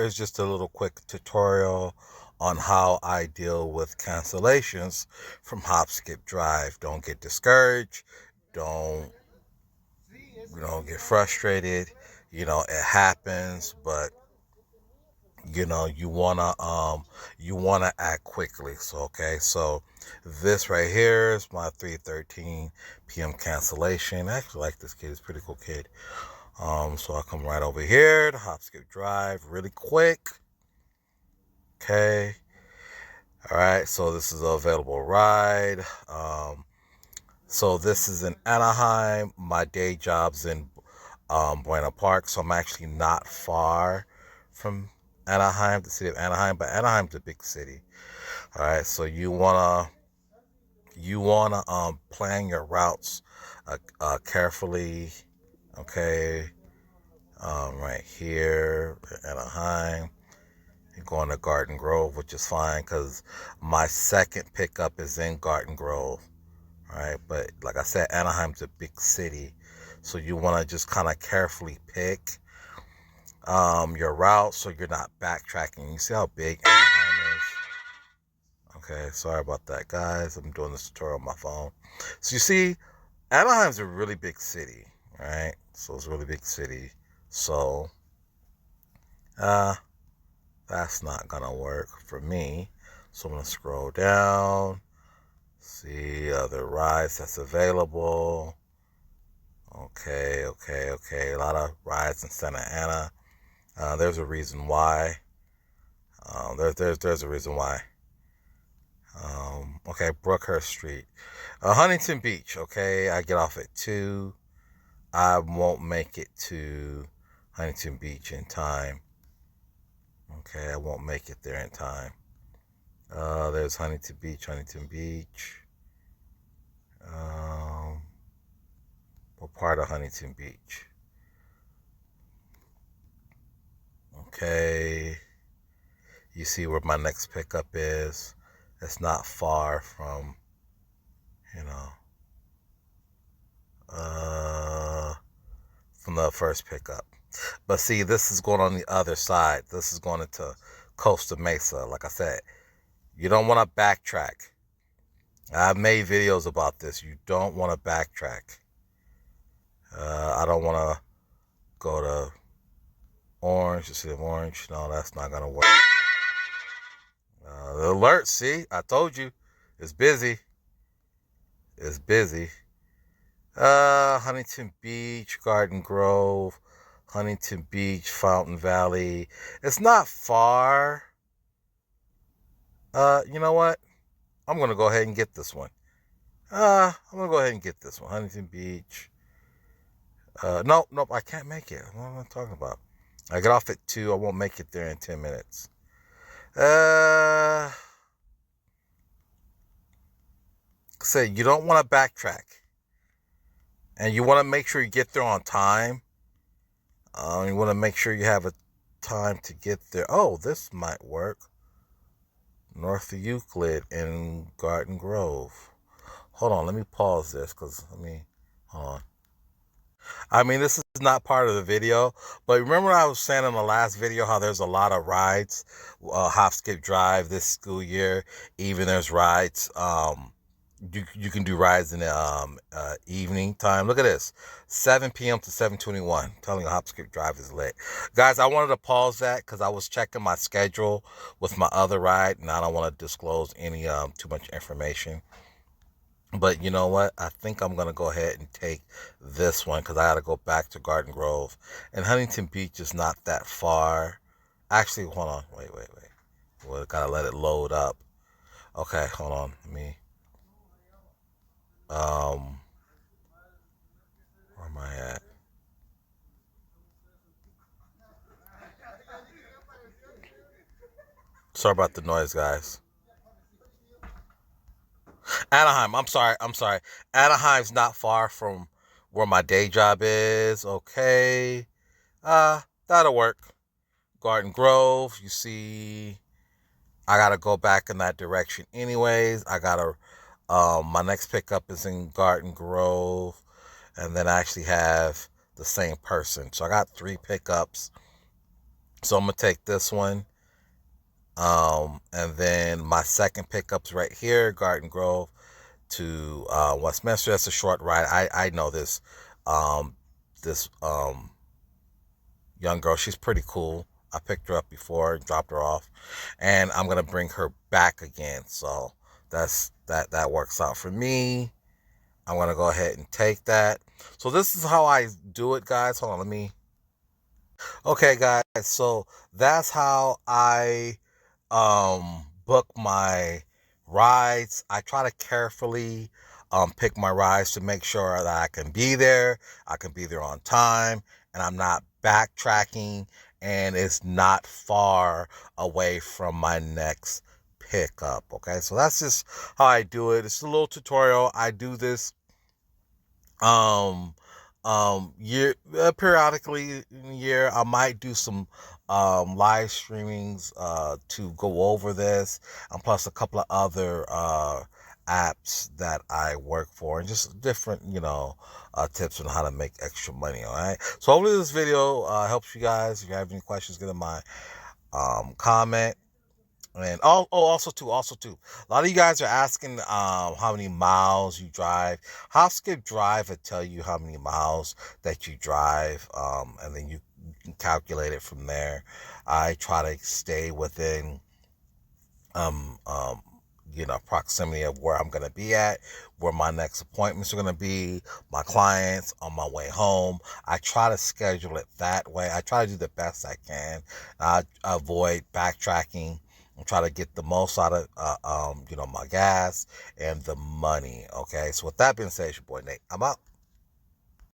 here's just a little quick tutorial on how I deal with cancellations from HopSkipDrive. Don't get discouraged. Don't, get frustrated. It happens, but you wanna act quickly. So this right here is my 3:13 p.m. cancellation. I actually like this kid. He's a pretty cool kid. So I'll come right over here to HopSkipDrive really quick. Okay. All right. So this is an available ride. So this is in Anaheim. My day job's in Buena Park. So I'm actually not far from Anaheim, the city of Anaheim, but Anaheim's a big city. All right. So you wanna plan your routes carefully. Okay. Right here, Anaheim. You're going to Garden Grove, which is fine because my second pickup is in Garden Grove. All right, but like I said, Anaheim's a big city, so you want to just kind of carefully pick your route so you're not backtracking. You see how big Anaheim is? Okay, sorry about that, guys. I'm doing this tutorial on my phone. So you see, Anaheim's a really big city, right? So it's a really big city. So, that's not gonna work for me. So I'm gonna scroll down, see other rides that's available. Okay. A lot of rides in Santa Ana. There's a reason why. There's a reason why. Okay, Brookhurst Street, Huntington Beach. Okay, I get off at 2. I won't make it to Huntington Beach in time. Okay, I won't make it there in time. There's Huntington Beach. What part of Huntington Beach? Okay. You see where my next pickup is. It's not far from, from the first pickup. But see, this is going on the other side. This is going into Costa Mesa. Like I said, you don't want to backtrack. I've made videos about this. You don't want to backtrack. I don't want to go to Orange, the city of Orange. No, that's not going to work. The alert, see? I told you. It's busy. It's busy. Huntington Beach, Garden Grove, Huntington Beach, Fountain Valley. It's not far. You know what? I'm going to go ahead and get this one. I'm going to go ahead and get this one. Huntington Beach. Nope, I can't make it. What am I talking about? I get off at 2. I won't make it there in 10 minutes. Say you don't want to backtrack. And you want to make sure you get there on time. You want to make sure you have a time to get there. Oh, this might work. North of Euclid in Garden Grove. Hold on, let me pause this because, hold on. This is not part of the video, but remember I was saying in the last video how there's a lot of rides, HopSkipDrive this school year. Even there's rides. You can do rides in the evening time. Look at this, 7 p.m. to 7:21. I'm telling you, HopSkipDrive is lit. Guys, I wanted to pause that because I was checking my schedule with my other ride, and I don't want to disclose any too much information. But you know what? I think I'm going to go ahead and take this one because I got to go back to Garden Grove. And Huntington Beach is not that far. Actually, hold on. Wait. Well, got to let it load up. Okay, hold on. Where am I at? Sorry about the noise, guys. Anaheim. I'm sorry. Anaheim's not far from where my day job is. Okay. That'll work. Garden Grove. You see, I gotta go back in that direction anyways. My next pickup is in Garden Grove, and then I actually have the same person. So I got 3 pickups. So I'm gonna take this one. And then my second pickup's right here, Garden Grove to Westminster. That's a short ride. I know this this young girl. She's pretty cool. I picked her up before, dropped her off, and I'm gonna bring her back again. So that works out for me. I'm gonna go ahead and take that. So this is how I do it, guys. Hold on, let me. Okay, guys. So that's how I book my rides. I try to carefully pick my rides to make sure that I can be there on time, and I'm not backtracking, and it's not far away from my next pickup. Okay, so that's just how I do it. It's a little tutorial. I do this um year periodically in a year. I might do some live streamings to go over this, and plus a couple of other apps that I work for, and just different tips on how to make extra money. All right, so hopefully this video helps you guys. If you have any questions, get in my comment. And also too, a lot of you guys are asking how many miles you drive. HopSkipDrive will tell you how many miles that you drive, and then you can calculate it from there. I try to stay within um um proximity of where I'm gonna be at, where my next appointments are gonna be, my clients on my way home. I try to schedule it that way. I try to do the best I can. I avoid backtracking and try to get the most out of my gas and the money. Okay, so with that being said, it's your boy Nate. I'm out.